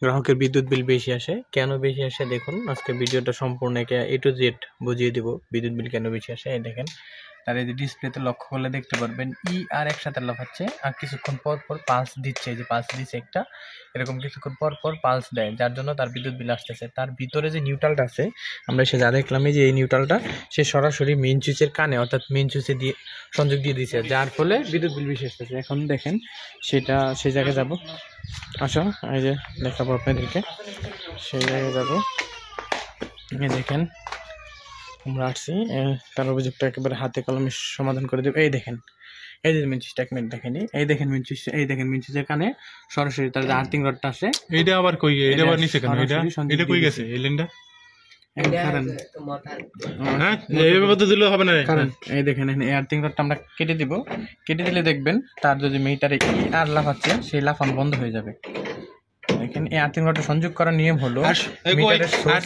গ্রাহকের বিদ্যুৎ বিল বেশি আসে। কেন বেশি আসে দেখুন, আজকে ভিডিওটা সম্পূর্ণ A to Z বুঝিয়ে দিব বিদ্যুৎ বিল কেন বেশি আসে। এই দেখেন, তার এই যে ডিসপ্লেতে লক্ষ্য করলে দেখতে পারবেন আর একসাথে লাফাচ্ছে, আর কিছুক্ষণ পর পর পালস দিচ্ছে। এই যে পালস দিচ্ছে একটা, এরকম কিছুক্ষণ পর পর পালস দেয়, যার জন্য তার বিদ্যুৎ বিল আসতেছে। তার ভিতরে যে নিউট্রালটা আছে, আমরা সে যা দেখলাম যে এই নিউট্রালটা সে সরাসরি মেইন সুইচের কানে অর্থাৎ মেইন সুইচে দিয়ে সংযোগ দিয়ে দিচ্ছে, যার ফলে বিদ্যুৎ বিল বেশি আসতেছে। এখন দেখেন সেটা সেই জায়গায় যাব, আসো এই যে দেখাবো আপনাদেরকে, সেই জায়গায় যাবো। এই দেখেন আমরা আসছি, তার অভিযোগটা একেবারে হাতে কলমে সমাধান করে দেবো। এই দেখেন, এই যে মেন সুইচটা এক মিনিট দেখেনি, এই দেখেন মেন সুইচ, এই দেখেন মেন সুইচের কানে সরাসরি তার যে আর্থিং রডটা আছে। এইটা আবার কই, এটা আবার নিচে কেন? এটা কই গেছে এই লাইনটা? হ্যাঁ, এইভাবে তো দিলে হবে না। কারণ এই দেখেন এই আর্থিং রডটা আমরা কেটে দিব, কেটে দিলে দেখবেন তার যদি মিটারে আর লাফাচ্ছে সেই লাফানো বন্ধ হয়ে যাবে। দেখেন এই আর্থিং রডটা সংযোগ করার নিয়ম হলো,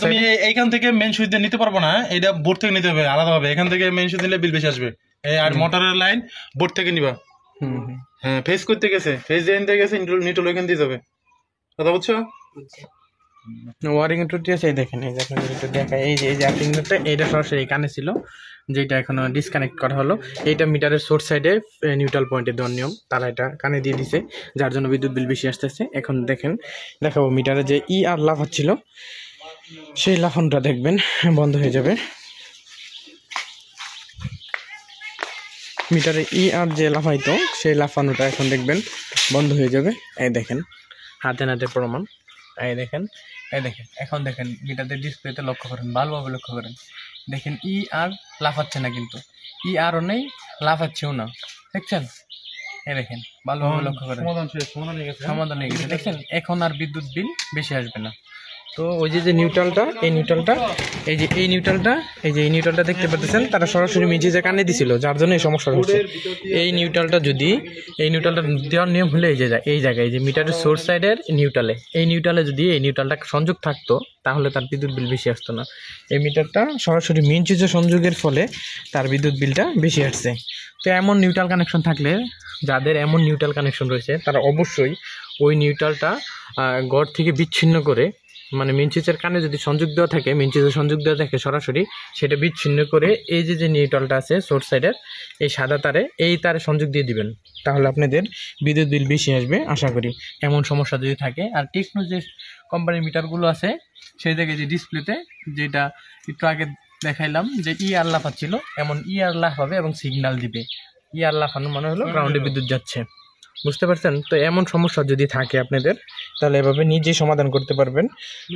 তুমি এইখান থেকে মেন সুইচ দিয়ে নিতে পারবো না, এটা বোর্ড থেকে নিতে হবে আলাদাভাবে। এখান থেকে মেন সুইচ নিলে বিল বেশি আসবে। আর মোটরের লাইন বোর্ড থেকে নিবা। হ্যাঁ, ফেস করতে গেছে, ফেস দিয়ে গেছে, নিউট্রাল ওইখান দিয়ে যাবে। কথা বুঝছো? ওয়ারিং ত্রুটি আছে। এই দেখেন, এই দেখেন দেখা, এই যে আর্থিং রডটা এইটা সরাসরি কানে ছিল, যেটা এখনো ডিসকানেক্ট করা হলো। এইটা মিটারের সোর্স সাইডে নিউট্রাল পয়েন্টে দেওয়ার নিয়ম, তারা এটা কানে দিয়ে দিছে, যার জন্য বিদ্যুৎ বিল বেশি আসতেছে। এখন দেখেন, দেখাবো মিটারে যে আর লাফাচ্ছিল সেই লাফানোটা দেখবেন বন্ধ হয়ে যাবে। মিটারে আর যে লাফাইতো সেই লাফানোটা এখন দেখবেন বন্ধ হয়ে যাবে। এই দেখেন হাতে নাতে প্রমাণ। এই দেখেন, এই দেখেন, এখন দেখেন মিটারের ডিসপ্লেতে লক্ষ্য করেন, ভালোভাবে লক্ষ্য করেন, দেখেন আর লাফাচ্ছে না, কিন্তু আরও নেই, লাফাচ্ছেও না, দেখছেন? এই দেখেন ভালোভাবে লক্ষ্য করেন, সমাধান হয়ে গেছে। দেখছেন, এখন আর বিদ্যুৎ বিল বেশি আসবে না। তো ওই যে নিউট্রালটা, এই নিউট্রালটা, এই যে এই নিউট্রালটা দেখতে পাচ্ছেন, তারা সরাসরি মিজিজে কানে দিছিল, যার জন্য এই সমস্যা হচ্ছে। এই নিউট্রালটা দেওয়ার নিয়ম হলে এই জায়গায় যে মিটারের সোর্স সাইডের নিউট্রালে যদি এই নিউট্রালটা সংযোগ থাকতো, তাহলে তার বিদ্যুৎ বিল বেশি আসতো না। এই মিটারটা সরাসরি মেইন সুইচে সংযোগের ফলে তার বিদ্যুৎ বিলটা বেশি আসছে। তো এমন নিউট্রাল কানেকশন থাকলে, যাদের এমন নিউট্রাল কানেকশন রয়েছে, তারা অবশ্যই ওই নিউট্রালটা গড় থেকে বিচ্ছিন্ন করে, মানে মেইন সুইচের কানে যদি সংযোগ দেওয়া থাকে, মেইন সুইচে সংযোগ দেওয়া থাকে সরাসরি, সেটা বিচ্ছিন্ন করে এই যে নিউট্রালটা আছে সোর্স সাইডের, এই সাদা তারে, এই তারে সংযোগ দিয়ে দিবেন, তাহলে আপনাদের বিদ্যুৎ বিল বেশি আসবে আশা করি। এমন সমস্যা যদি থাকে, আর টেকনো যে কোম্পানির মিটারগুলো আছে, সেই জায়গায় যে ডিসপ্লেতে যেটা একটু আগে দেখাইলাম যে আর লাফাচ্ছিল, এমন আর লাফাবে এবং সিগন্যাল দিবে। আর লাফানো মানে হলো গ্রাউন্ডে বিদ্যুৎ যাচ্ছে, বুঝতে পারছেন? তো এমন সমস্যা যদি থাকে আপনাদের, তাহলে এভাবে নিজেই সমাধান করতে পারবেন।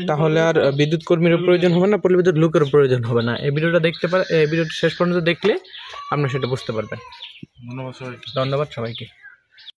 তাহলে আর বিদ্যুৎ কর্মীরও প্রয়োজন হবে না, বিদ্যুৎ লোকেরও প্রয়োজন হবে না। এই ভিডিওটা ভিডিওটা শেষ পর্যন্ত দেখলে আপনারা সেটা বুঝতে পারবেন। ধন্যবাদ সবাইকে। ধন্যবাদ সবাইকে।